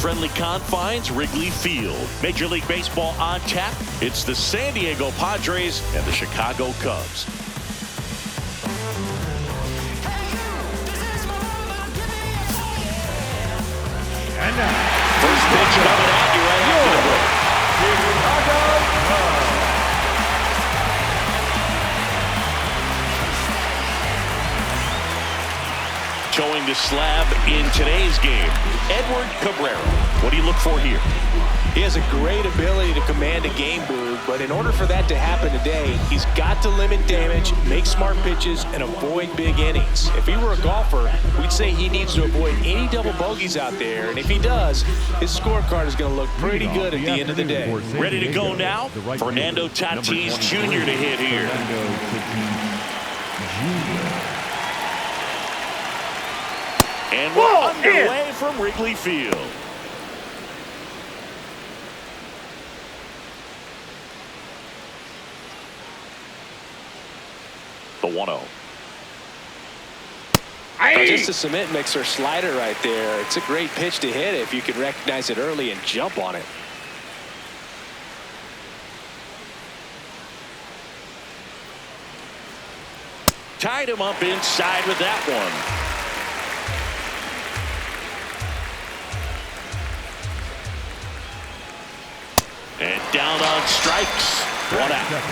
friendly confines, Wrigley Field. Major League Baseball on tap. It's the San Diego Padres and the Chicago Cubs. And now, first pitch coming at you right after the break. Showing the slab in today's game, Edward Cabrera. What do you look for here? He has a great ability to command a game, Boog, but in order for that to happen today, he's got to limit damage, make smart pitches, and avoid big innings. If he were a golfer, we'd say he needs to avoid any double bogeys out there, and if he does, his scorecard is going to look pretty good at the end of the day. Ready to go now? Fernando Tatis Jr. to hit here. And we're underway from Wrigley Field. The 1-0. Just a cement mixer slider right there. It's a great pitch to hit if you can recognize it early and jump on it. Tied him up inside with that one. And down on strikes. One out.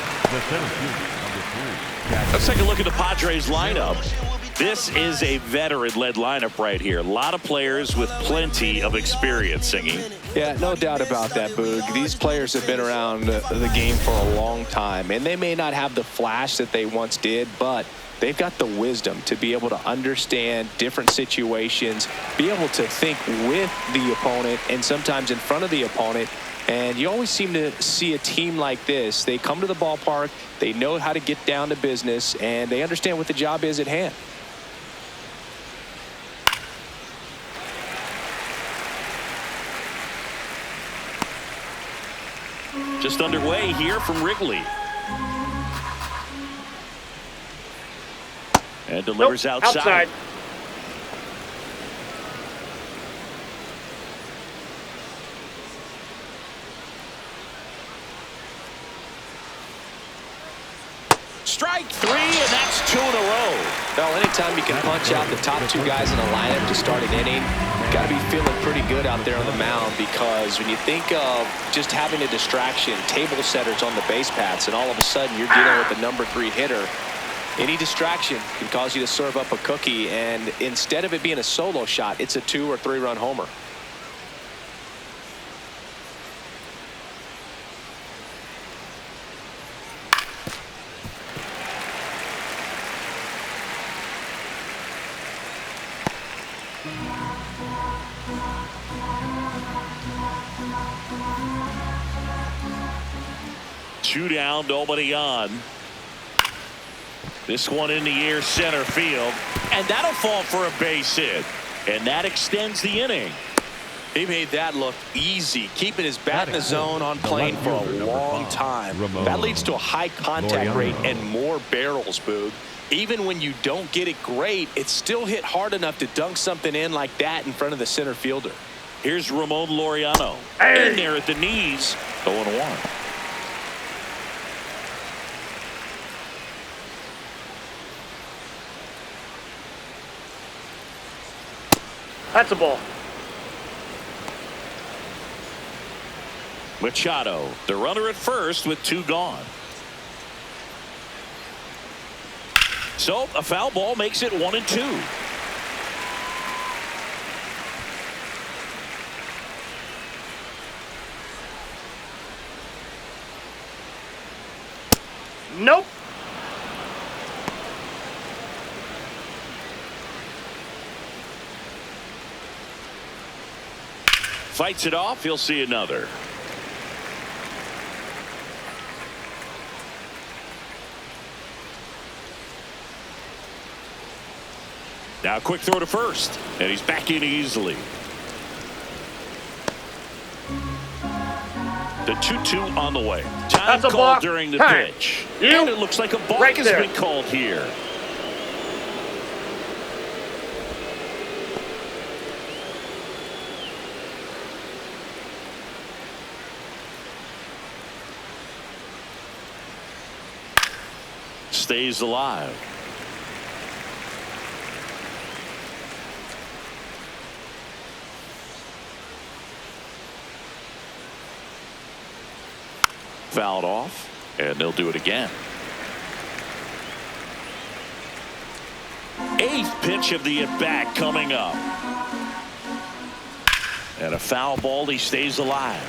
Let's take a look at the Padres lineup. This is a veteran-led lineup right here. A lot of players with plenty of experience singing. Yeah, no doubt about that, Boog. These players have been around the game for a long time, and they may not have the flash that they once did, but they've got the wisdom to be able to understand different situations, be able to think with the opponent and sometimes in front of the opponent. And you always seem to see a team like this. They come to the ballpark, they know how to get down to business, and they understand what the job is at hand. Just underway here from Wrigley. And delivers outside. Strike three, and that's 2 in a row. Well, anytime you can punch out the top two guys in a lineup to start an inning, you got to be feeling pretty good out there on the mound, because when you think of just having a distraction, table setters on the base paths, and all of a sudden you're dealing with the number 3 hitter, any distraction can cause you to serve up a cookie, and instead of it being a solo shot, it's a 2 or 3 run homer. Two down, nobody on. This one in the air, center field, and that'll fall for a base hit, and that extends the inning. He made that look easy, keeping his bat in the zone on plane for a long time. That leads to a high contact rate and more barrels, Boog. Even when you don't get it great, it's still hit hard enough to dunk something in like that in front of the center fielder. Here's Ramon Laureano. In there at the knees, 0-1. That's a ball. Machado, the runner at first with 2 gone. So a foul ball makes it 1-2. Nope. Fights it off. He'll see another. Now a quick throw to first, and he's back in easily. The 2-2 on the way. Time called during the pitch. And it looks like a balk has been called here. stays alive. Fouled off, and they'll do it again. Eighth pitch of the at-bat coming up. And a foul ball. He stays alive.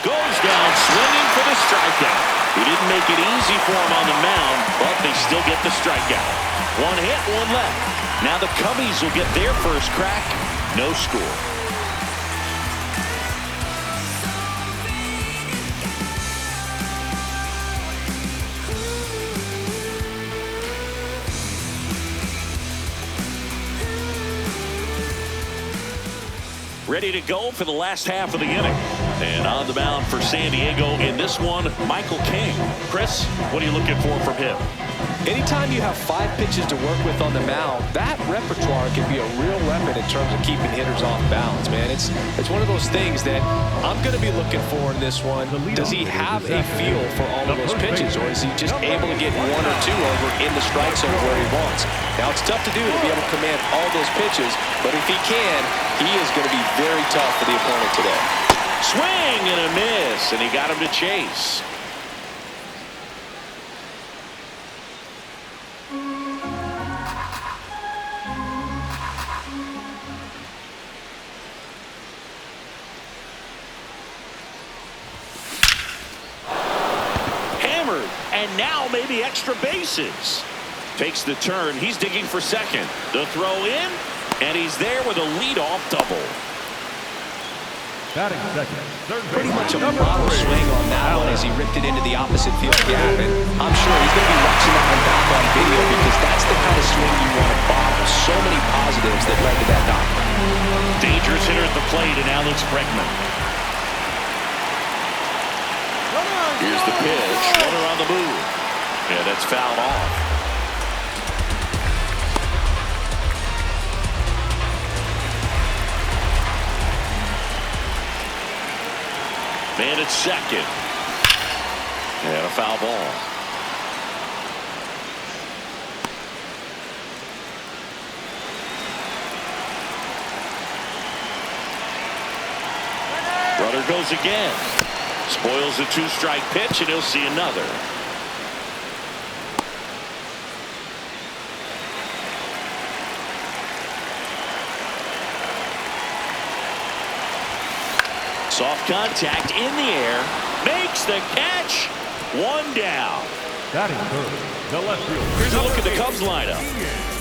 Goes down swinging for the strikeout. He didn't make it easy for him on the mound, but they still get the strikeout. One hit, one left. Now the Cubbies will get their first crack. No score. Ready to go for the last half of the inning. And on the mound for San Diego in this one, Michael King. Chris, what are you looking for from him? Anytime you have 5 pitches to work with on the mound, that repertoire can be a real weapon in terms of keeping hitters off balance, man. It's one of those things that I'm going to be looking for in this one. Does he have a feel for all of those pitches, or is he just able to get 1 or 2 over in the strike zone where he wants? Now, it's tough to do to be able to command all those pitches, but if he can, he is going to be very tough for the opponent today. Swing and a miss, and he got him to chase. Hammered, and now maybe extra bases. Takes the turn. He's digging for second. The throw in, and he's there with a leadoff double. Pretty much a model swing on that one as he ripped it into the opposite field gap. And I'm sure he's going to be watching that one back on video because that's the kind of swing you want to bottle. So many positives that led to that knock. Dangerous hitter at the plate, and Alex Bregman. Here's the pitch. Runner on the move. And it's fouled off. Man at second. And a foul ball. Runner goes again. Spoils a 2-strike pitch, and he'll see another. Soft contact in the air. Makes the catch. 1 down. Here's a look at the Cubs lineup.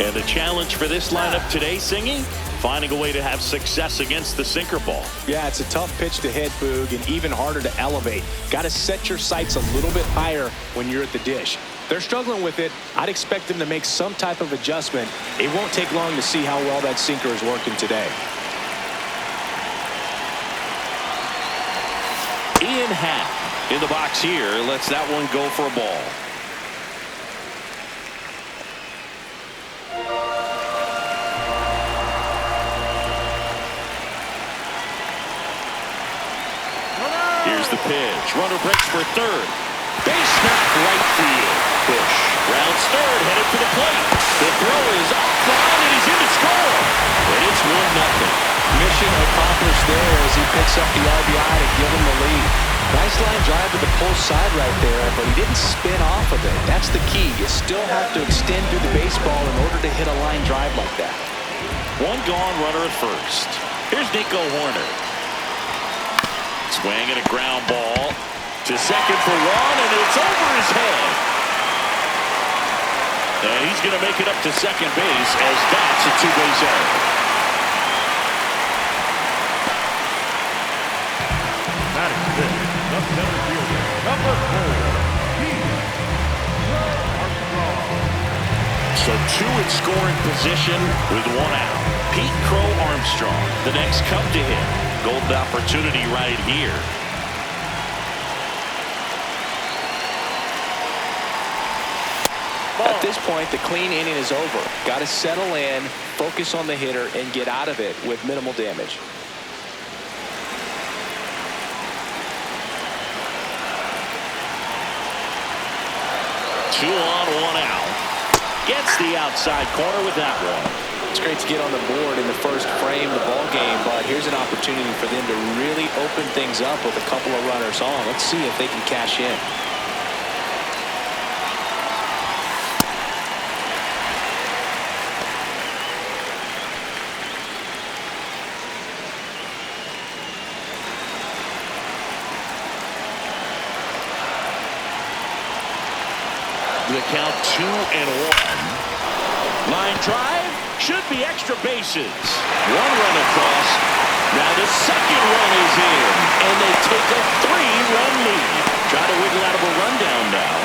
And the challenge for this lineup today, Singy, finding a way to have success against the sinker ball. Yeah, it's a tough pitch to hit, Boog, and even harder to elevate. Got to set your sights a little bit higher when you're at the dish. They're struggling with it. I'd expect them to make some type of adjustment. It won't take long to see how well that sinker is working today. Ian Happ in the box here lets that one go for a ball. Here's the pitch. Runner breaks for third. Base knock right field. Bush rounds third, headed for the plate. The throw is off line, and he's in to score. And it's 1-0. Mission accomplished there as he picks up the RBI to give him the lead. Nice line drive to the pull side right there, but he didn't spin off of it. That's the key. You still have to extend through the baseball in order to hit a line drive like that. 1 gone, runner at first. Here's Nico Horner. Swing and a ground ball to second for 1, and it's over his head. And he's going to make it up to second base as that's a 2-base error. So 2 in scoring position with 1 out. Pete Crow Armstrong, the next Cub to hit. Golden opportunity right here. At this point, the clean inning is over. Got to settle in, focus on the hitter, and get out of it with minimal damage. Two on, one out. Gets the outside corner with that one. It's great to get on the board in the first frame of the ball game, but here's an opportunity for them to really open things up with a couple of runners on. Let's see if they can cash in. The count 2-1. Line drive, should be extra bases. One run across. Now the second run is in, and they take a 3-run lead. Try to wiggle out of a rundown now.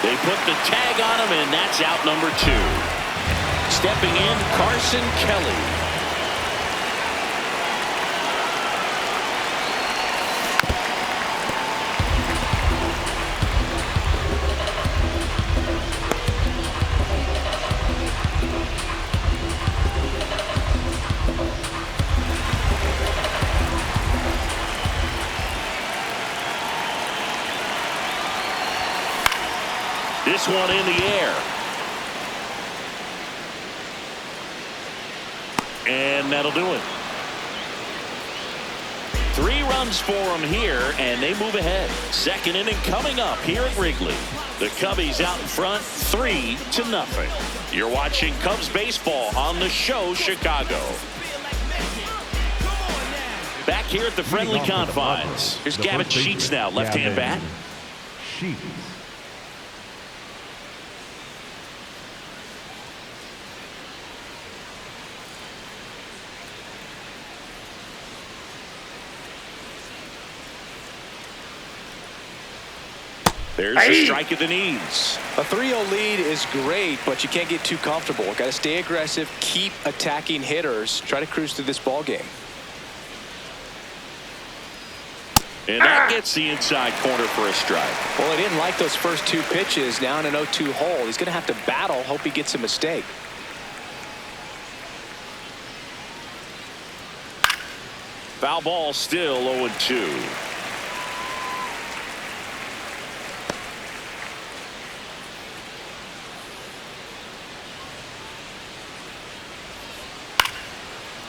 They put the tag on him, and that's out number 2. Stepping in, Carson Kelly. This one in the air. And that'll do it. 3 runs for them here, and they move ahead. Second inning coming up here at Wrigley. The Cubbies out in front, 3-0. You're watching Cubs baseball on the show, Chicago. Back here at the friendly confines. Here's Gavin Sheets now, left-hand bat. Sheets. There's a strike at the knees. A 3-0 lead is great, but you can't get too comfortable. Got to stay aggressive, keep attacking hitters, try to cruise through this ball game. And that gets the inside corner for a strike. Well, he didn't like those first 2 pitches. Now in an 0-2 hole, he's going to have to battle, hope he gets a mistake. Foul ball, still 0-2.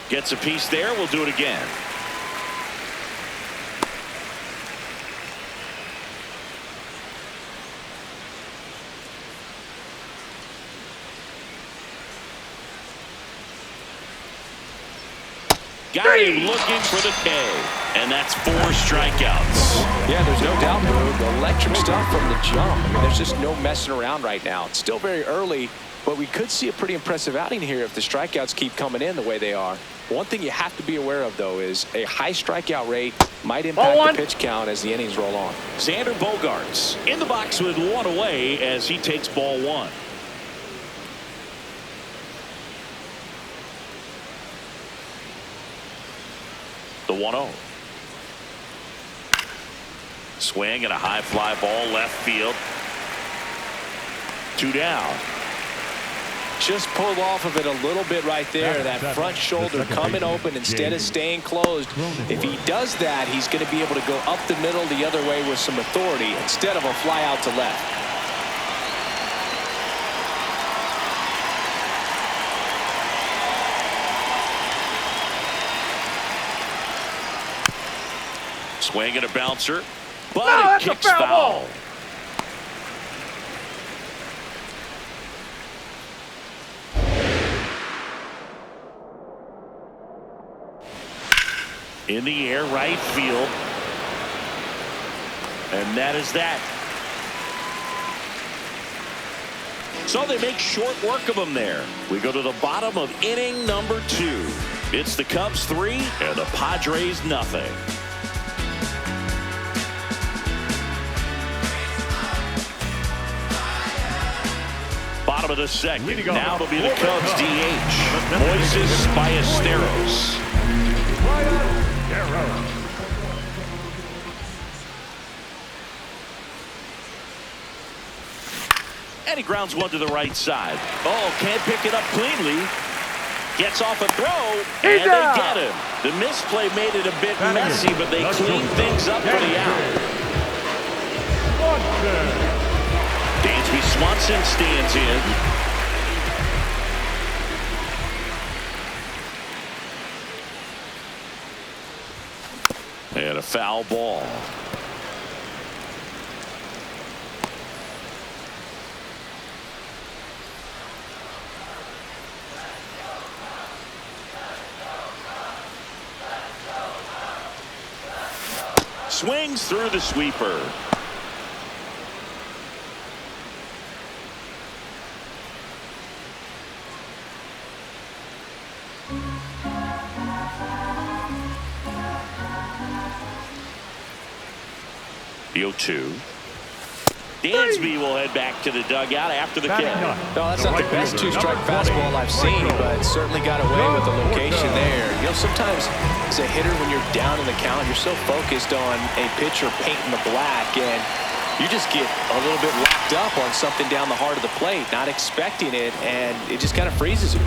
Gets a piece there. We'll do it again. Got him looking for the K. And that's 4 strikeouts. Yeah, there's no doubt, Boog. Electric stuff from the jump. I mean, there's just no messing around right now. It's still very early, but we could see a pretty impressive outing here if the strikeouts keep coming in the way they are. One thing you have to be aware of, though, is a high strikeout rate might impact the pitch count as the innings roll on. Xander Bogaerts in the box with 1 away as he takes ball 1. The 1-0. Swing and a high fly ball left field. 2 down. Just pulled off of it a little bit right there. That front shoulder coming open instead of staying closed. If he does that, he's going to be able to go up the middle the other way with some authority instead of a fly out to left. Swing and a bouncer, but it kicks foul. In the air, right field. And that is that. So they make short work of him there. We go to the bottom of inning number 2. It's the Cubs 3 and the Padres nothing. Bottom of the second. Now it'll be the Cubs DH. Moises Ballesteros. And he grounds one to the right side. Oh, can't pick it up cleanly. Gets off a throw, and they get him. The misplay made it a bit messy, but they cleaned things up for the out. Dansby Swanson stands in. And a foul ball. Swings through the sweeper. The 0-2. Dansby will head back to the dugout after the kick. No, that's not the best two-strike fastball I've seen, but certainly got away with the location there. You know, sometimes as a hitter, when you're down in the count, you're so focused on a pitcher painting the black, and you just get a little bit locked up on something down the heart of the plate, not expecting it, and it just kind of freezes you.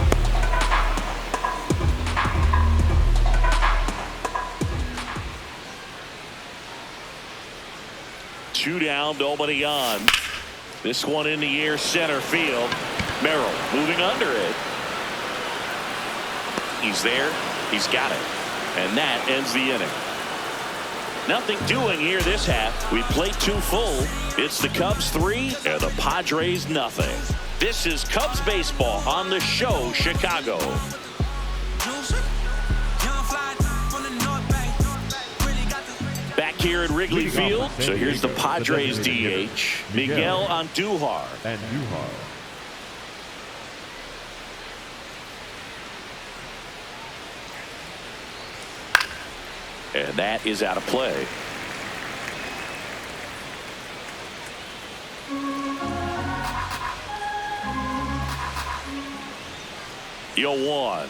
Two down, nobody on. This one in the air, center field. Merrill moving under it. He's there. He's got it. And that ends the inning. Nothing doing here this half. We played 2 full. It's the Cubs 3 and the Padres nothing. This is Cubs baseball on the show, Chicago. Back here at Wrigley Field. So here's the Padres DH, Miguel Andujar. And that is out of play. Yo, 1.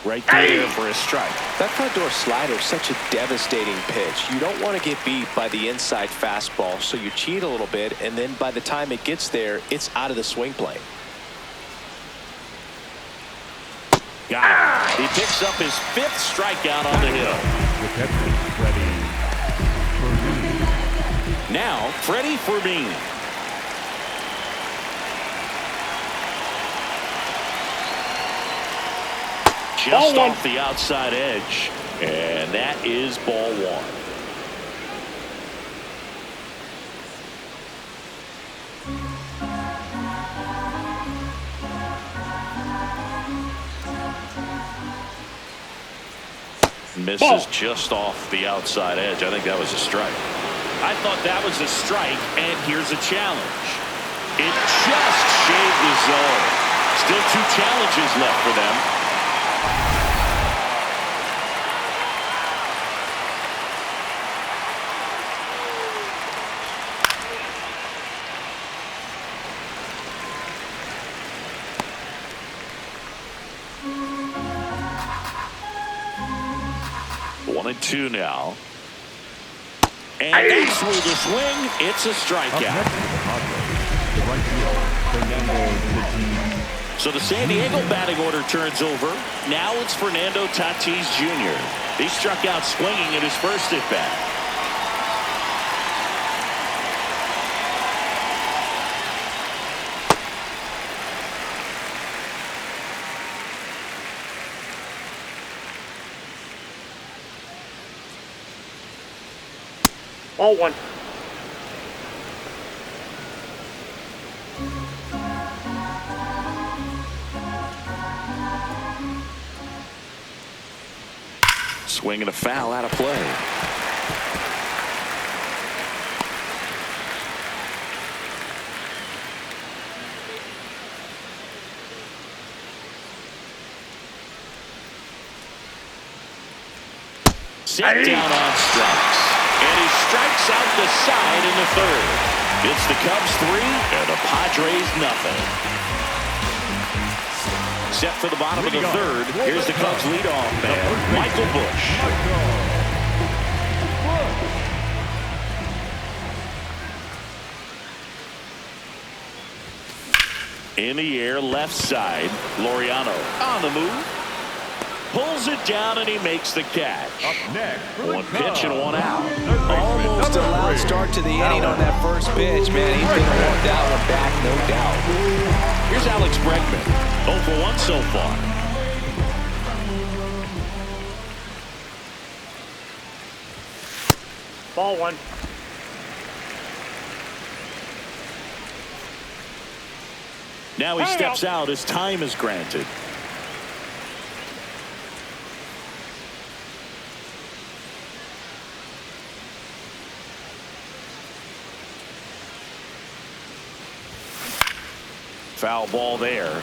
Right there for a strike. That front door slider is such a devastating pitch. You don't want to get beat by the inside fastball, so you cheat a little bit, and then by the time it gets there, it's out of the swing plane. Got it. He picks up his 5th strikeout on the hill. Now, Freddie Fermin. Just off the outside edge, and that is ball 1. Misses just off the outside edge. I think that was a strike. I thought that was a strike, and here's a challenge. It just shaved the zone. Still 2 challenges left for them. One and 2 now. And that's through the swing. It's a strikeout. So the San Diego batting order turns over. Now it's Fernando Tatis Jr. He struck out swinging in his first at bat. All 1. Swing and a foul out of play. Set down on strikes. And he strikes out the side in the 3rd. It's the Cubs 3 and the Padres nothing. Set for the bottom of the 3rd. Here's the Cubs leadoff man, Michael Busch. In the air, left side. Laureano on the move. Pulls it down, and he makes the catch. Up next, One pitch and one out. Almost a loud start to the inning on that first pitch, man. He's going to want that one back, no doubt. Here's Alex Bregman. 0 for 1 so far. Ball one. Now he steps out as time is granted. Foul ball there.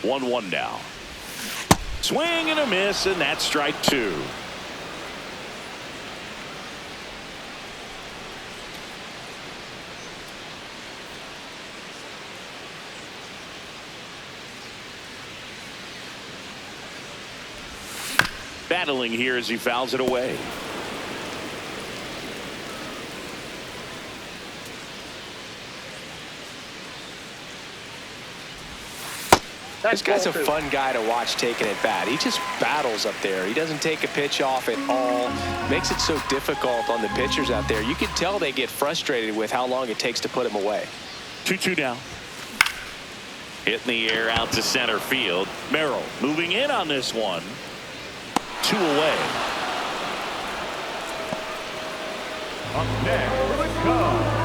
One now. Swing and a miss, and that's strike two. Battling here as he fouls it away. This guy's a fun guy to watch taking at bat. He just battles up there. He doesn't take a pitch off at all. Makes it so difficult on the pitchers out there. You can tell they get frustrated with how long it takes to put him away. 2-2 now. Hit in the air out to center field. Merrill moving in on this one. 2 away. Up next, here it comes.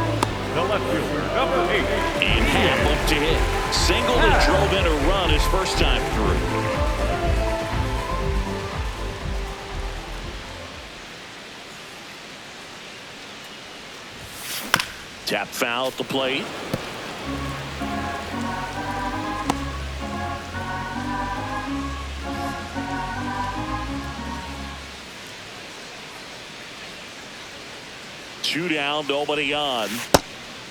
The left fielder, number 8. In half up to hit. Single that drove in a run his first time through. Tap foul at the plate. Two down, nobody on.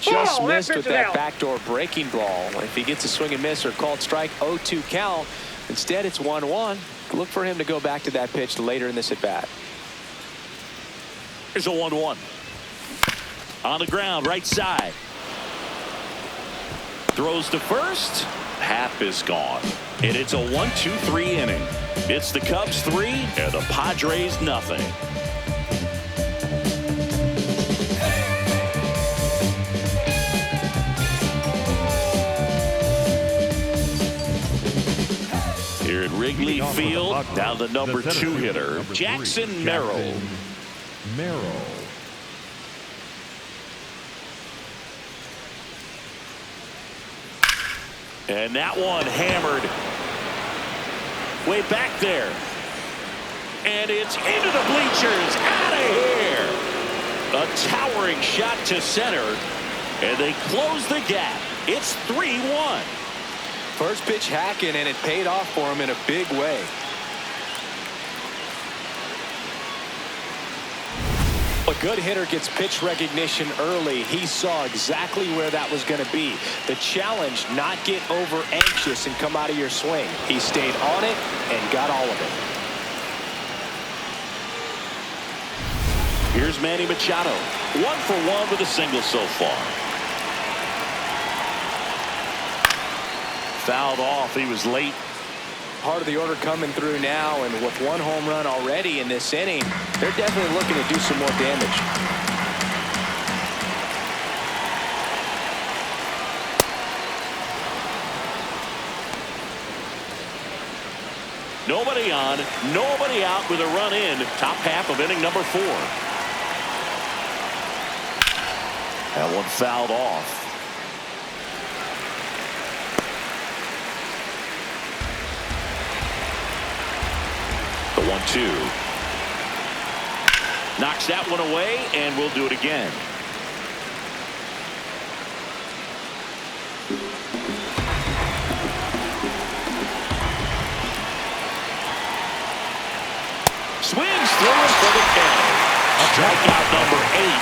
Just missed with that backdoor breaking ball. If he gets a swing and miss or called strike, 0-2 count. Instead, it's 1-1. Look for him to go back to that pitch later in this at bat. Here's a 1-1. On the ground, right side. Throws to first. Half is gone. And it's a 1-2-3 inning. It's the Cubs 3 and the Padres nothing. Here at Wrigley Field, now the number 2 hitter, Jackson Merrill. And that one hammered way back there. And it's into the bleachers, out of here. A towering shot to center, and they close the gap. It's 3-1. First pitch hacking, and it paid off for him in a big way. A good hitter gets pitch recognition early. He saw exactly where that was going to be. The challenge, not get over anxious and come out of your swing. He stayed on it and got all of it. Here's Manny Machado. 1 for 1 with a single so far. Fouled off. He was late. Part of the order coming through now, and with 1 home run already in this inning, they're definitely looking to do some more damage. Nobody on, nobody out with a run in. Top half of inning number 4. That one fouled off. The 1-2. Knocks that one away, and we'll do it again. Swings through it for the count. Strikeout number 8.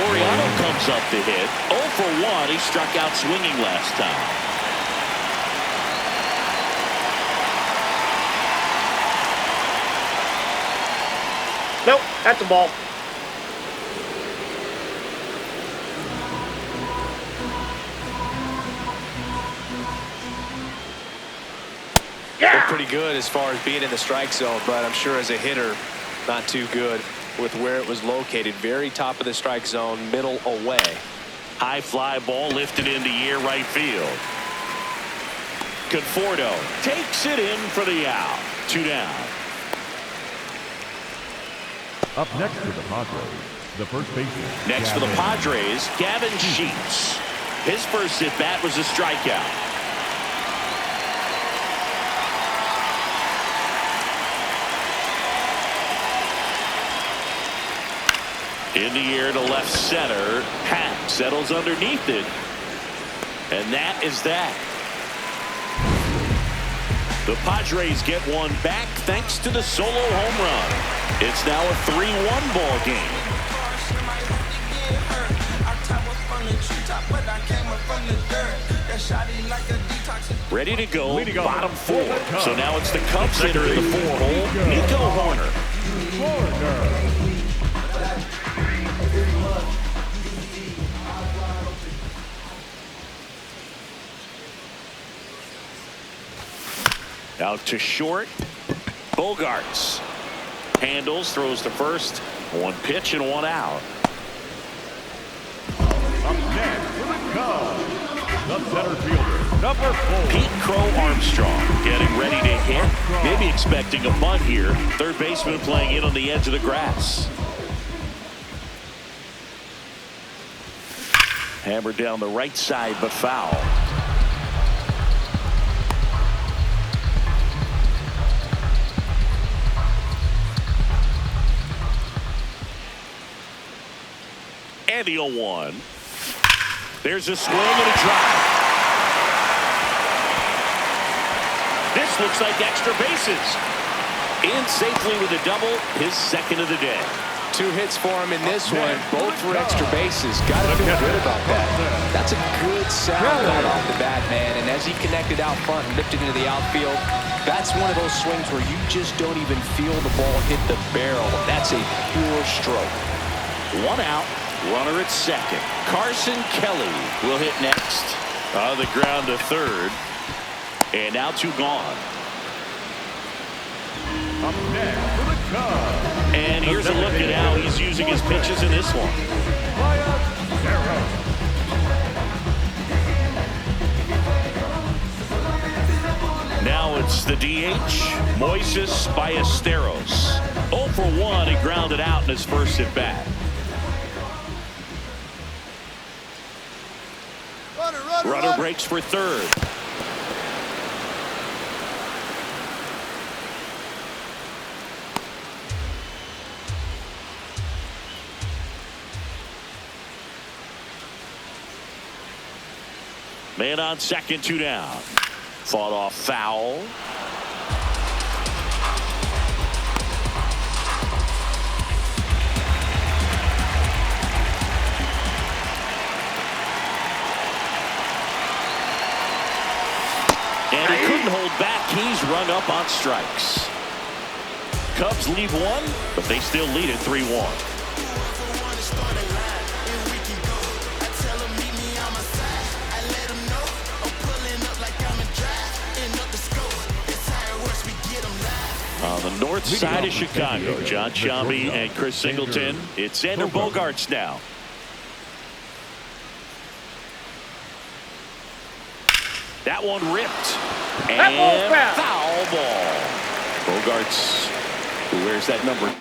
Laureano comes up to hit. 0 for 1. He struck out swinging last time. Nope, that's a ball. Looked pretty good as far as being in the strike zone, but I'm sure as a hitter, not too good with where it was located. Very top of the strike zone, middle away. High fly ball lifted into the air right field. Conforto takes it in for the out. 2 down. Up next for the Padres, the first baseman. Next for the Padres, Gavin Sheets. His first at bat was a strikeout. In the air to left center. Happ settles underneath it. And that is that. The Padres get one back thanks to the solo home run. It's now a 3-1 ball game. Ready to go, bottom 4. So now it's the Cubs hitter in the 4-hole, Nico Horner. Out to short. Bogarts handles, throws to first. 1 pitch and 1 out. Up next for the Cubs, the center fielder, number 4. Pete Crow Armstrong getting ready to hit. Maybe expecting a bunt here. Third baseman playing in on the edge of the grass. Hammered down the right side, but foul. And the 0-1. There's a swing and a drive. This looks like extra bases. In safely with a double, his second of the day. 2 hits for him in this one, both for extra bases. Got to feel good about that. That's a good sound coming off the bat, man. And as he connected out front and lifted into the outfield, that's one of those swings where you just don't even feel the ball hit the barrel. That's a pure stroke. 1 out, runner at second. Carson Kelly will hit next. On the ground to third. And now 2 gone. Up next for the Cubs. And here's a look at how he's using his pitches in this one. Now it's the DH, Moises Ballesteros. 0 for 1, he grounded out in his first at bat. Runner breaks for third. Man on second, 2 down. Fought off foul. And he couldn't hold back. He's rung up on strikes. Cubs leave 1, but they still lead at 3-1. On the north side of Chicago, John Sciambi and Chris Singleton. It's Xander Bogaerts now. That one ripped. And foul ball. Bogaerts, who wears that number.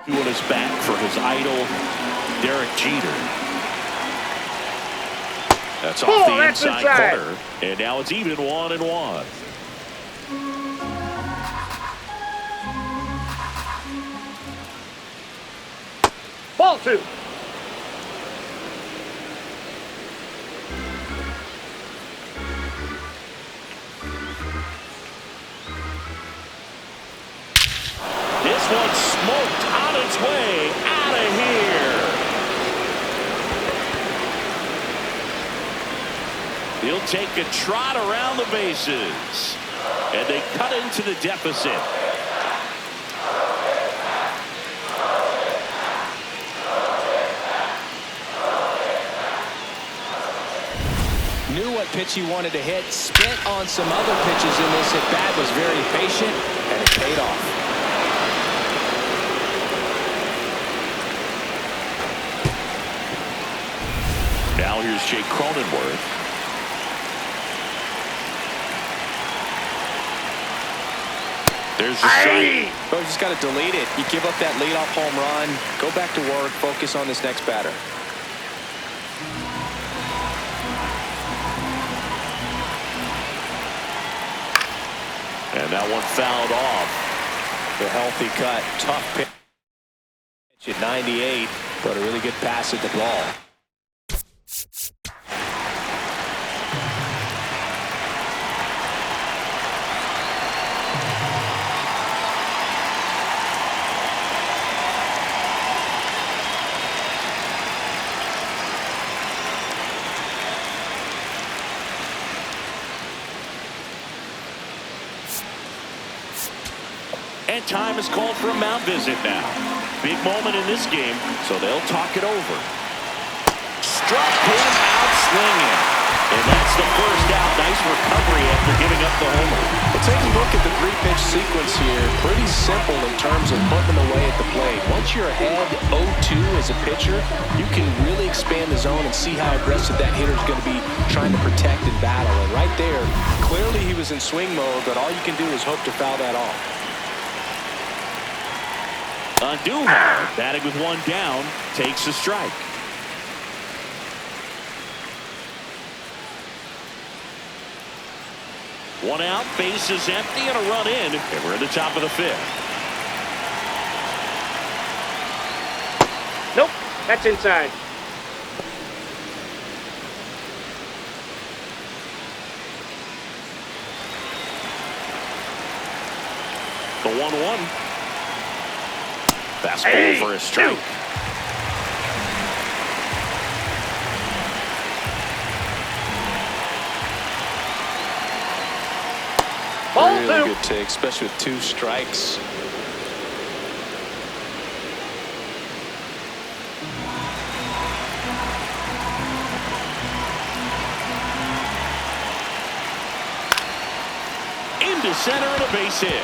Doing his back for his idol, Derek Jeter. That's off the inside corner. And now it's even 1-1. Ball 2. This one smoked on its way out of here. He'll take a trot around the bases. And they cut into the deficit. Knew what pitch he wanted to hit, spent on some other pitches in this at bat, was very patient, and it paid off. Now here's Jake Cronenworth. There's the strike. Oh, just got to delete it. You give up that leadoff home run, go back to work, focus on this next batter. And that one fouled off. The healthy cut, tough pitch at 98, but a really good pass at the ball. And time is called for a mound visit now. Big moment in this game, so they'll talk it over. Struck him out swinging. And that's the first out. Nice recovery after giving up the homer. Well, take a look at the three-pitch sequence here. Pretty simple in terms of putting them away at the plate. Once you're ahead 0-2 as a pitcher, you can really expand the zone and see how aggressive that hitter is going to be trying to protect and battle. And right there, clearly he was in swing mode, but all you can do is hope to foul that off. Andujar, batting with one down, takes a strike. One out, base is empty, and a run in, and we're at the top of the fifth. Nope, that's inside. The 1-1. Fastball for a strike. Ball Really two. good take, especially with 2 strikes. Into center and a base hit.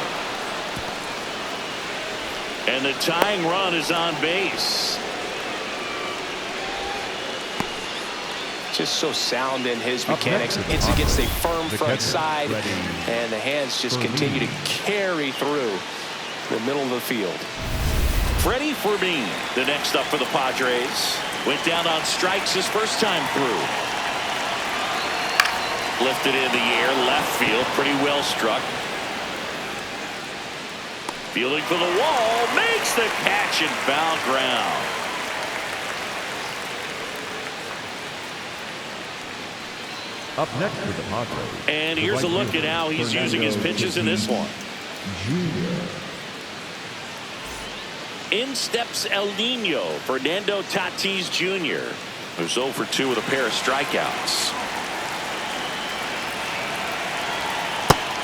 And the tying run is on base. Just so sound in his mechanics. Hits against a firm front side, and the hands just continue to carry through the middle of the field. Freddie Fermin, the next up for the Padres. Went down on strikes his first time through. Lifted in the air, left field, pretty well struck. Fielding for the wall, makes the catch and foul ground. Up next with the Padres. And here's a look at how he's using his pitches in this one. In steps El Nino, Fernando Tatis Jr., who's 0 for 2 with a pair of strikeouts.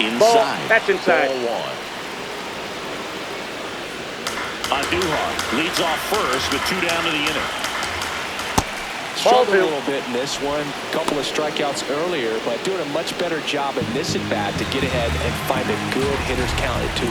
Inside. Ball. That's inside. Ball 1. Andujar leads off first with 2 down to the inning. Struggled a little bit in this one. A couple of strikeouts earlier, but doing a much better job in this at bat to get ahead and find a good hitter's count at 2-0.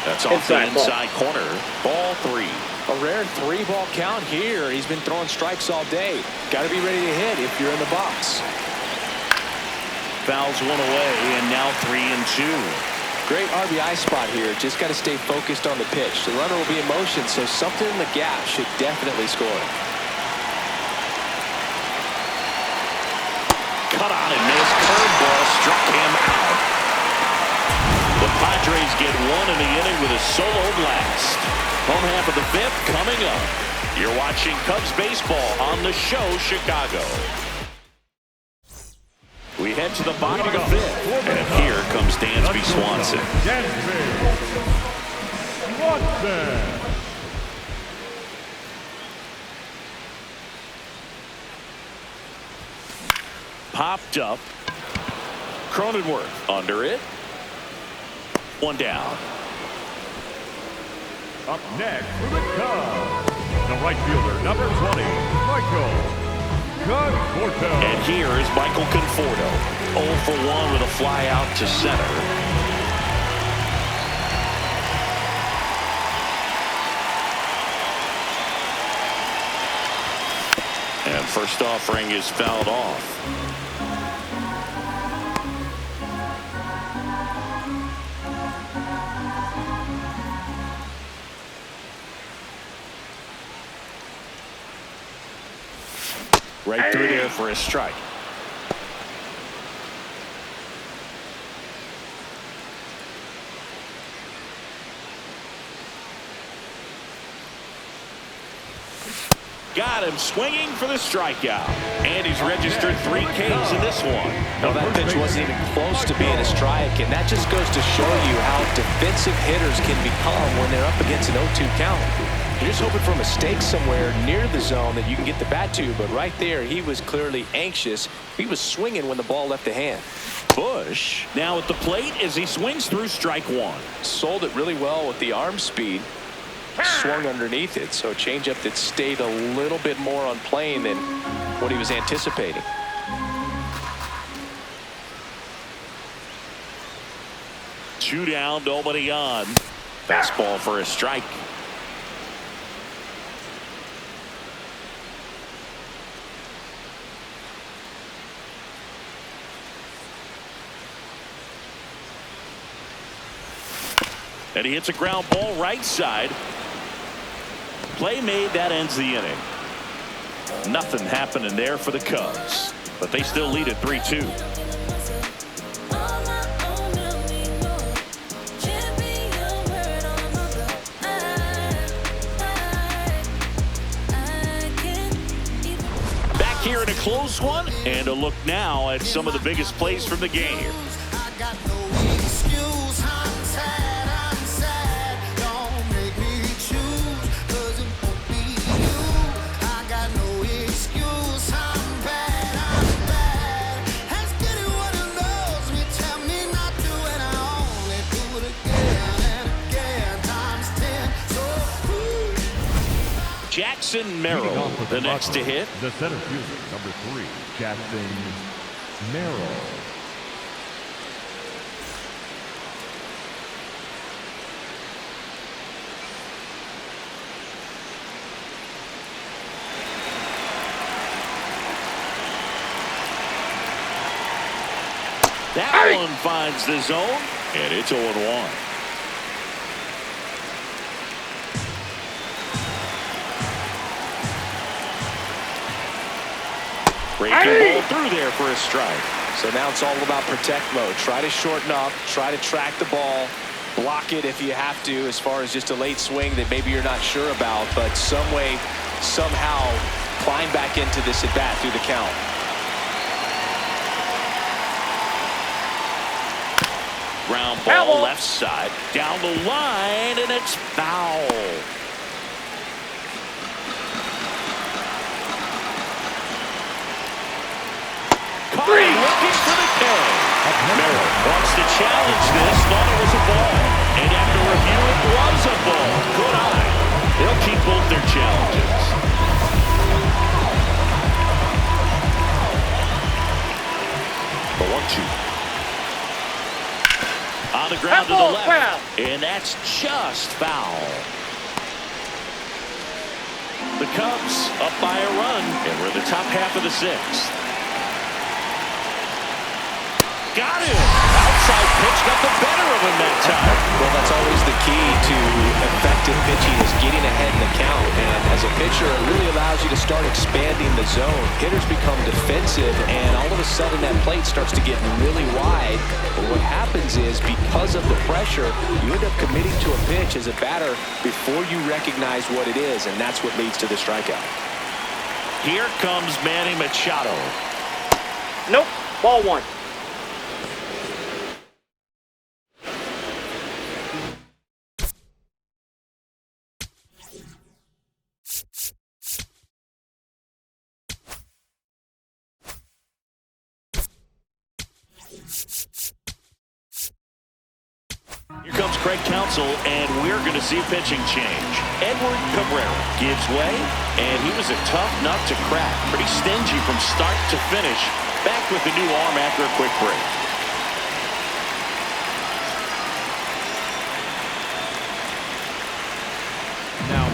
That's off the inside corner. Ball 3. A rare 3-ball count here. He's been throwing strikes all day. Got to be ready to hit if you're in the box. Fouls one away, and now 3-2. Great RBI spot here. Just got to stay focused on the pitch. The runner will be in motion, so something in the gap should definitely score. Cut on and missed. Curveball struck him out. The Padres get 1 in the inning with a solo blast. Home half of the 5th coming up. You're watching Cubs baseball on the show Chicago. We head to the bottom of the 5th. And here comes Dansby Swanson. Watson. Popped up. Cronenworth under it. One down. Up next for the Cubs, the right fielder, number 20, Michael Conforto. And here is Michael Conforto. 0 for 1 with a fly out to center. And first offering is fouled off. Right through there for a strike. Got him swinging for the strikeout. And he's registered 3 Ks in this one. No, that pitch wasn't even close to being a strike, and that just goes to show you how defensive hitters can become when they're up against an 0-2 count. You're just hoping for a mistake somewhere near the zone that you can get the bat to, but right there, he was clearly anxious. He was swinging when the ball left the hand. Bush now at the plate as he swings through strike 1. Sold it really well with the arm speed. Swung underneath it, so a changeup that stayed a little bit more on plane than what he was anticipating. Two down, nobody on. Fastball for a strike. And he hits a ground ball right side. Play made, that ends the inning. Nothing happening there for the Cubs, but they still lead at 3-2. Back here in a close one, and a look now at some of the biggest plays from the game. Jackson Merrill, the next to hit. The center fielder, number 3, Jackson Merrill. That one finds the zone, and it's 0-1. Breaking ball through there for a strike. So now it's all about protect mode. Try to shorten up, try to track the ball, block it if you have to, as far as just a late swing that maybe you're not sure about, but some way, somehow climb back into this at bat through the count. Ground ball left side, down the line, and it's foul. Looking for the K. Merrill wants to challenge this, thought it was a ball. And after review, it was a ball. Good eye. They'll keep both their challenges. The 1-2. On the ground to the left. And that's just foul. The Cubs up by a run, and we're in the top half of the 6th. Got him. Outside pitch got the better of him that time. Well, that's always the key to effective pitching, is getting ahead in the count. And as a pitcher, it really allows you to start expanding the zone. Hitters become defensive, and all of a sudden that plate starts to get really wide. But what happens is, because of the pressure, you end up committing to a pitch as a batter before you recognize what it is, and that's what leads to the strikeout. Here comes Manny Machado. Nope. Ball 1. Here comes Craig Counsell, and we're going to see a pitching change. Edward Cabrera gives way, and he was a tough nut to crack. Pretty stingy from start to finish. Back with the new arm after a quick break. Now,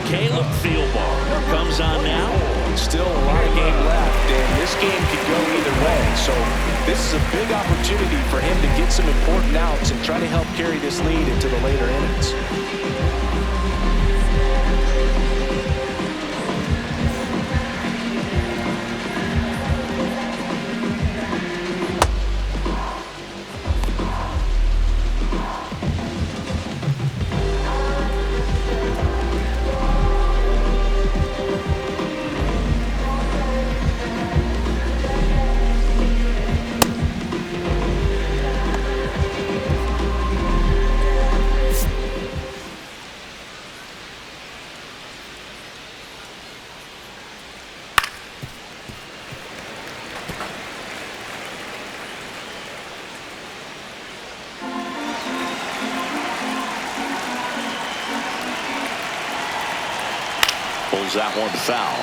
Caleb Thielbar comes on now. Still a lot of game left, and this game could go either way. So this is a big opportunity for him to get some important outs and try to help carry this lead into the later innings. Pulls that one foul.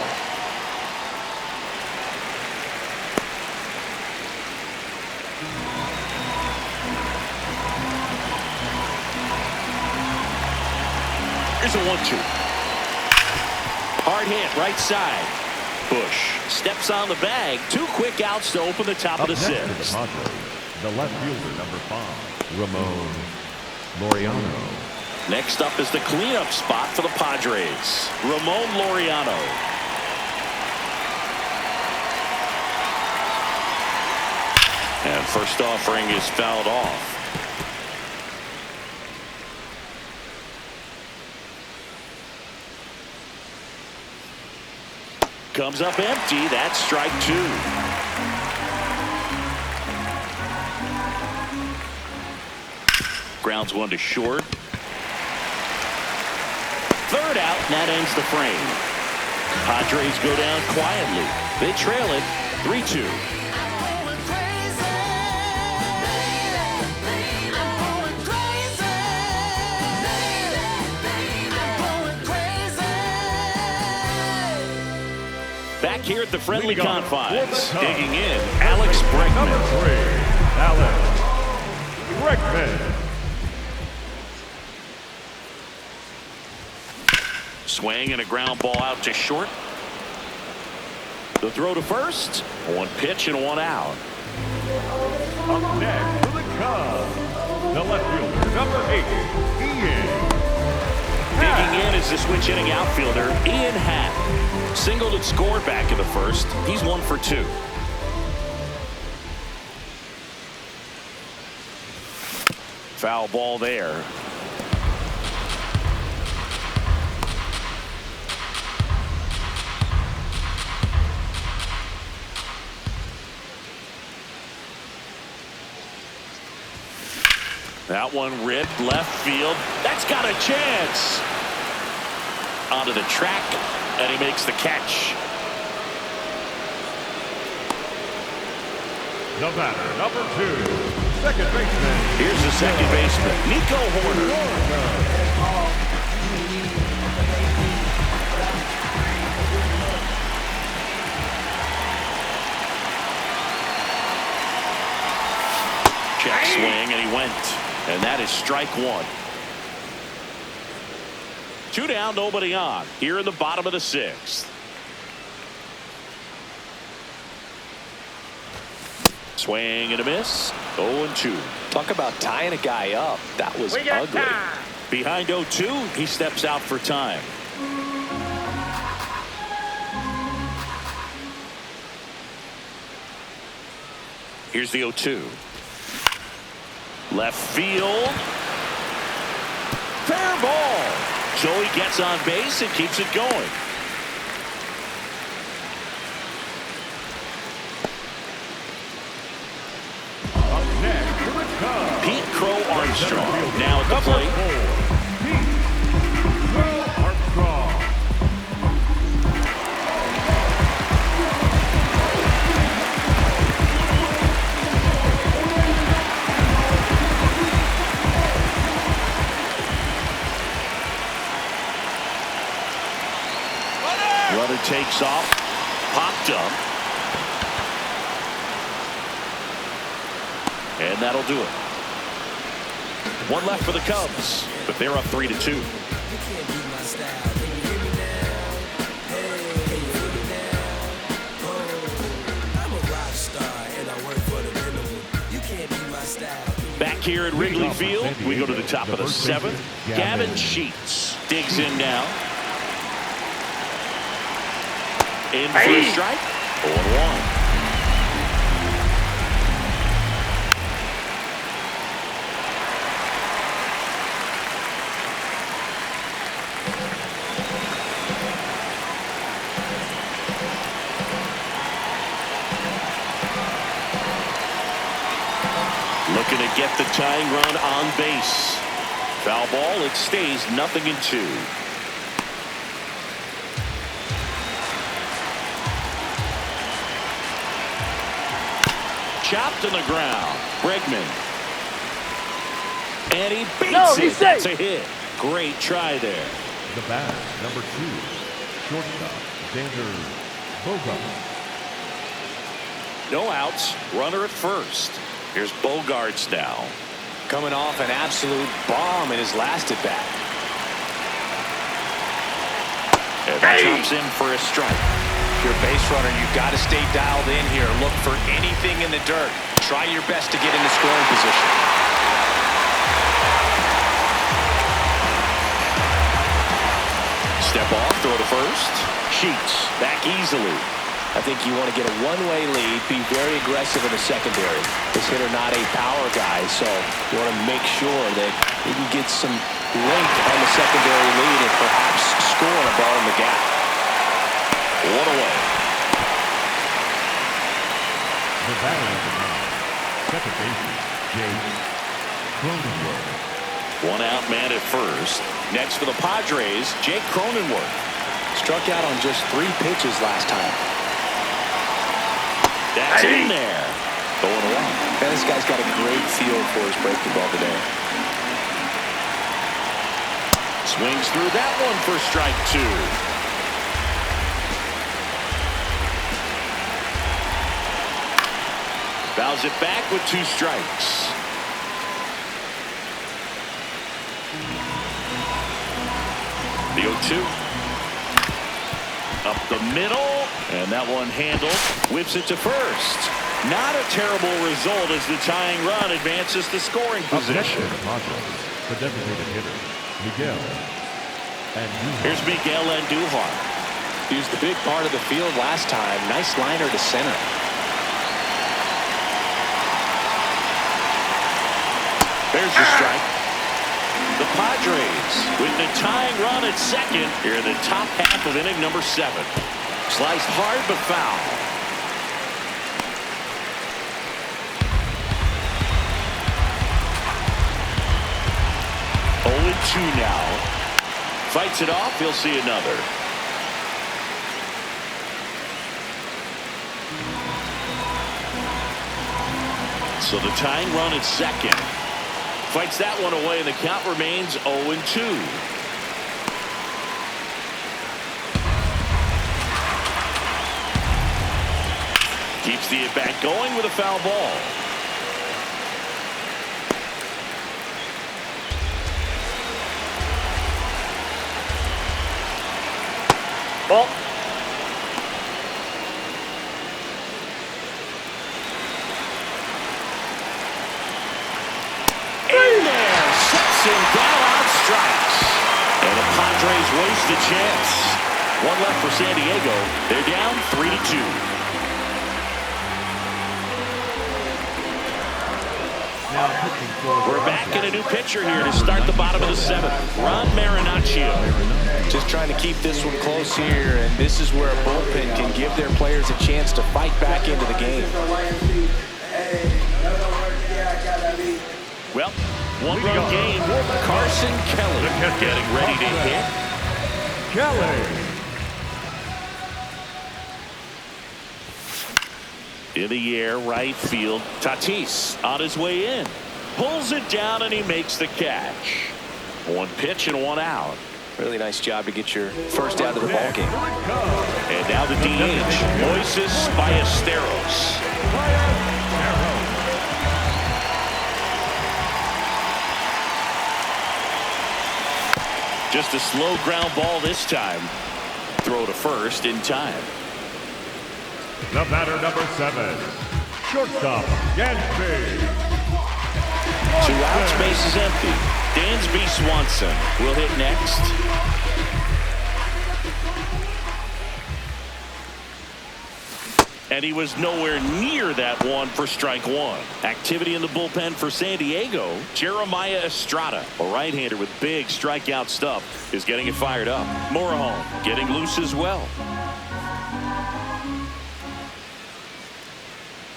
Here's a 1-2. Hard hit, right side. Bush steps on the bag. 2 quick outs to open the top of the sixth. The left fielder, number 5, Ramon Laureano. Next up is the cleanup spot for the Padres. Ramon Laureano. And first offering is fouled off. Comes up empty. That's strike 2. Grounds one to short. Third out, and that ends the frame. Padres go down quietly. They trail it 3-2. Back here at the friendly confines, digging in, Alex Bregman. Number 3, Alex Bregman. Swing and a ground ball out to short. The throw to first. 1 pitch and 1 out. Up next for the Cubs, the left fielder, number 8, Ian. Digging in is the switch hitting outfielder, Ian Happ. Singled and scored back in the first. He's 1 for 2. Foul ball there. That one ripped left field. That's got a chance. Onto the track, and he makes the catch. The batter, number 2, second baseman. Here's the second baseman, Nico Horner. Check swing, and he went. And that is strike 1. 2 down, nobody on. Here in the bottom of the 6th. Swing and a miss. 0-2. Talk about tying a guy up. That was ugly. Behind 0-2, he steps out for time. Here's the 0-2. Left field. Fair ball. Joey gets on base and keeps it going. Up next for the Cubs, Pete Crow Armstrong now at the number plate. 4, Pete Crow Armstrong. Walks off. Popped up. And that'll do it. One left for the Cubs, but they're up 3-2. Back here at Wrigley Field, we go to the top of the 7th. Gavin Sheets digs in now. In for a strike. 0-1. Looking to get the tying run on base. Foul ball, it stays 0-2. Chopped on the ground. Bregman. And he beats it. That's a hit. Great try there. The bat, number 2, shortstop, Xander Bogaerts. No outs. Runner at first. Here's Bogaerts now. Coming off an absolute bomb in his last at bat. And that drops in for a strike. If you're a base runner, you've got to stay dialed in here. Look for anything in the dirt. Try your best to get into scoring position. Step off, throw to first. Sheets back easily. I think you want to get a one-way lead, be very aggressive in the secondary. This hitter not a power guy, so you want to make sure that you can get some length on the secondary lead and perhaps score a ball in the gap. One away. The batter number 9, second baseman, Jake Cronenworth. One out man at first. Next for the Padres, Jake Cronenworth. Struck out on just 3 pitches last time. That's in there. Going away. And this guy's got a great feel for his breaking ball today. Swings through that one for strike 2. Fouls it back with 2 strikes. The 0-2. Up the middle, and that one handled. Whips it to first. Not a terrible result as the tying run advances to scoring position. The designated hitter, Miguel Andujar. Here's Miguel Andujar. He was the big part of the field last time. Nice liner to center. There's the strike. The Padres with the tying run at second here in the top half of inning number 7. Sliced hard but foul. Only 2 now. Fights it off. He'll see another. So the tying run at second. Fights that one away, and the count remains 0-2. Keeps the at-bat going with a foul ball. Ball. In there, sets him down on strikes. And the Padres waste a chance. One left for San Diego. They're down 3-2. We're back in a new pitcher here to start the bottom of the 7th. Ron Marinaccio. Just trying to keep this one close here, and this is where a bullpen can give their players a chance to fight back into the game. Well, one-run game. Carson Kelly getting ready to hit. Kelly. In the air, right field. Tatis on his way in. Pulls it down, and he makes the catch. 1 pitch and 1 out. Really nice job to get your first out of the ball game. And now the DH, Moises Ballesteros. Just a slow ground ball this time. Throw to first in time. The batter, number 7, shortstop, Dansby. 2 outs, base is empty. Dansby Swanson will hit next. And he was nowhere near that one for strike 1. Activity in the bullpen for San Diego. Jeremiah Estrada, a right-hander with big strikeout stuff, is getting it fired up. Morejon getting loose as well.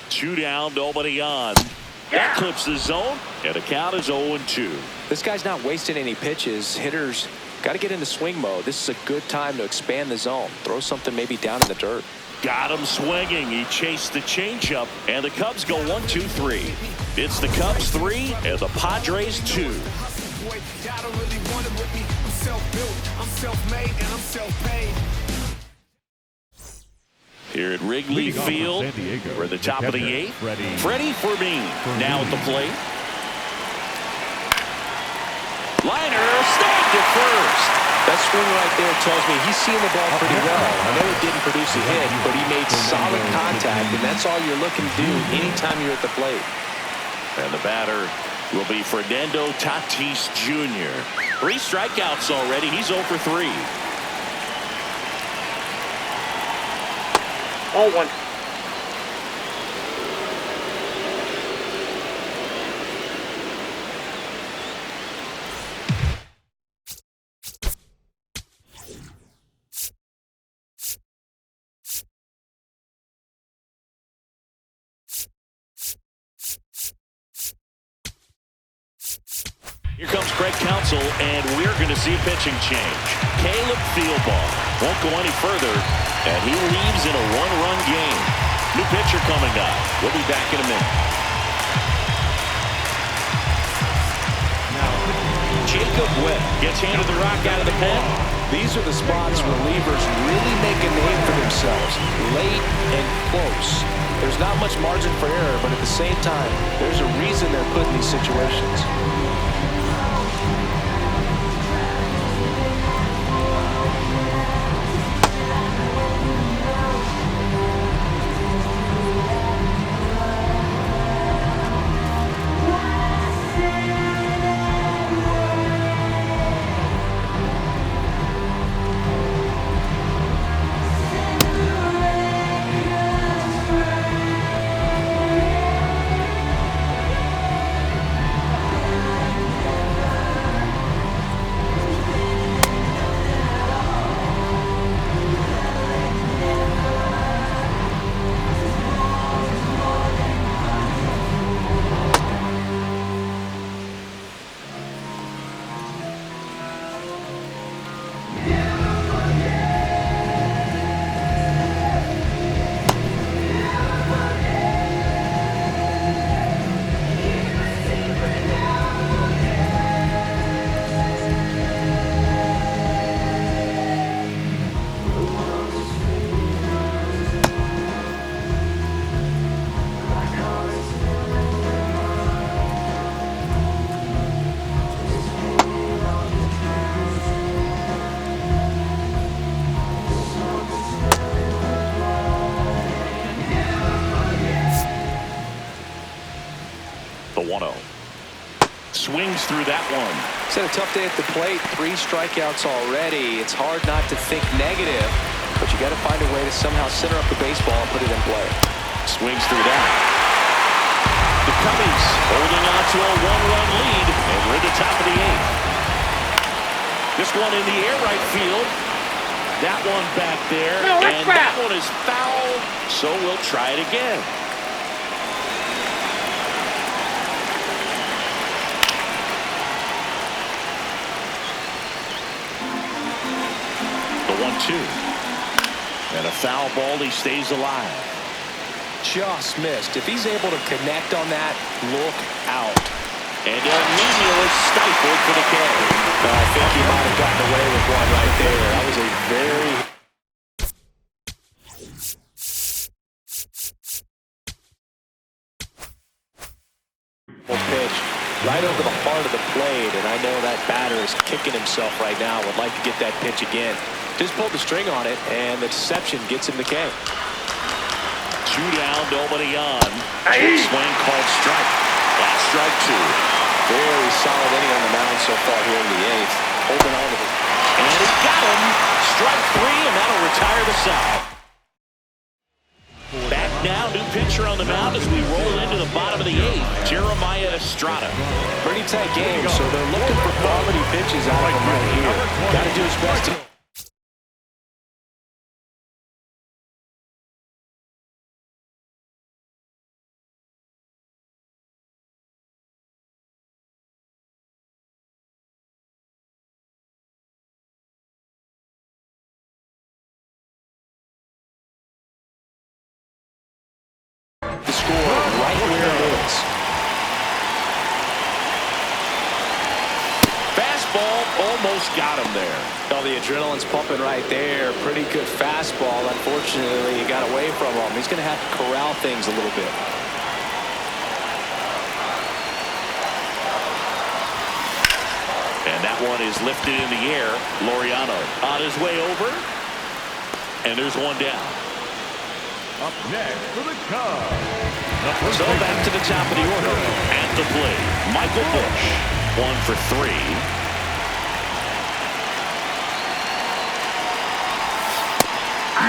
2 down, nobody on. That clips the zone, and the count is 0-2. This guy's not wasting any pitches. Hitters got to get into swing mode. This is a good time to expand the zone. Throw something maybe down in the dirt. Got him swinging. He chased the changeup, and the Cubs go 1-2-3. It's the Cubs 3 and the Padres 2. Here at Wrigley Field, we're at the top of the 8th. Freddie Fermin now at the plate. Liner snagged at first. That swing right there tells me he's seeing the ball pretty well. I know it didn't produce a hit, but he made solid contact, and that's all you're looking to do anytime you're at the plate. And the batter will be Fernando Tatis Jr. 3 strikeouts already. He's 0 for 3. 0-1. Here comes Craig Counsell, and we're going to see a pitching change. Caleb Fieldball won't go any further, and he leaves in a 1-run game. New pitcher coming up. We'll be back in a minute. Jacob Webb gets handed the rock out of the pen. These are the spots relievers really make a name for themselves. Late and close. There's not much margin for error, but at the same time, there's a reason they're put in these situations. The 1-0. Swings through that one. He's had a tough day at the plate. 3 strikeouts already. It's hard not to think negative, but you got to find a way to somehow center up the baseball and put it in play. Swings through that. The Cubbies holding on to a 1-run lead, and we're at the top of the 8th. This one in the air right field. That one back there, and that one is foul, so we'll try it again. The 1-2. And a foul ball, he stays alive. Just missed. If he's able to connect on that, look out. And Emilio is stifled for the K. I think he might have gotten away with one right there. That was a very... pitch right over the heart of the plate, and I know that batter is kicking himself right now. Would like to get that pitch again. Just pulled the string on it, and the deception gets him the K. 2 down, nobody on. Swing called strike. That's strike 2. Very solid inning on the mound so far here in the 8th. Holding on to it. And he got him. Strike 3, and that'll retire the side. Back now, new pitcher on the mound as we roll into the bottom of the 8th. Jeremiah Estrada. Pretty tight game, so they're looking for quality pitches out of him right here. Got to do his best to... the score right where it is. Fastball almost got him there. Oh, the adrenaline's pumping right there. Pretty good fastball. Unfortunately, he got away from him. He's going to have to corral things a little bit. And that one is lifted in the air. Laureano on his way over. And there's one down. Up next for the Cubs. So back to the top of the order. At the plate, Michael Busch. 1 for 3.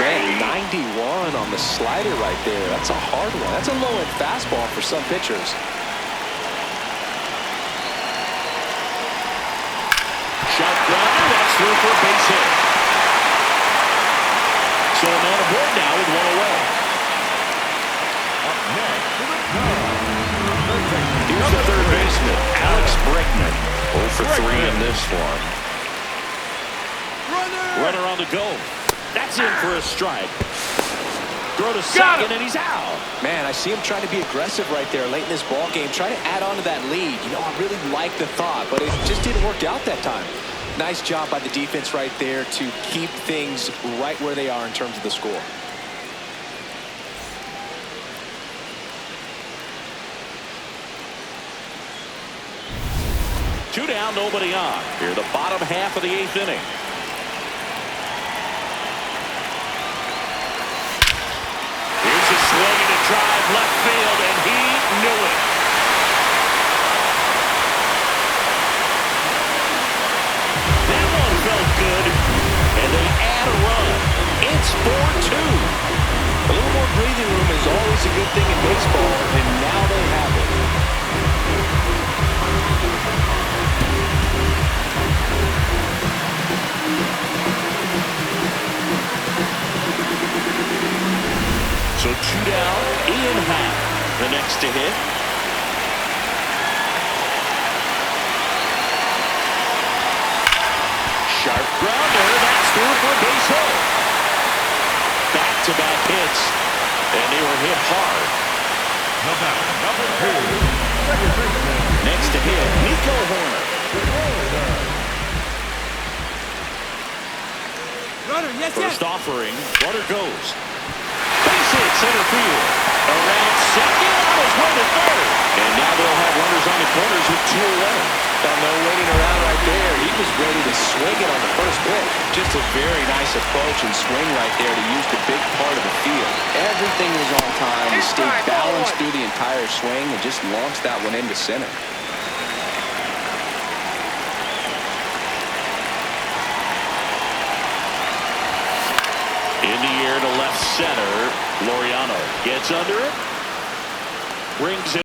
Man, 91 on the slider right there. That's a hard one. That's a low-end fastball for some pitchers. Shot grounder. That's through for a base hit. So a man aboard now with one away. Up next for the Cubs. Here's the third baseman, Alex Bregman. 0 for 3 in this one. Runner on the go. That's in for a strike. Throw to second, and he's out. Man, I see him trying to be aggressive right there late in this ball game. Try to add on to that lead. You know, I really like the thought, but it just didn't work out that time. Nice job by the defense right there to keep things right where they are in terms of the score. Two down, nobody on. Here, the bottom half of the 8th inning. Here's a swing and a drive left field, and he knew it. That one felt good, and they add a run. It's 4-2. A little more breathing room is always a good thing in baseball, and now they have it. So 2 down, Ian Happ, the next to hit. Sharp grounder, that's through for a base hit. Back-to-back hits, and they were hit hard. Number 2, second baseman. Next to hit, Nico Horner. Runner, yes, First offering, runner goes. Base hit, center field. Around second, on his way to third. And now they'll have runners on the corners with 2 away. No waiting around right there. He was ready to swing it on the first pitch. Just a very nice approach and swing right there to use the big part of the field. Everything was on time. He stayed balanced through the entire swing and just launched that one into center. In the air to left center. Laureano gets under it. Brings it.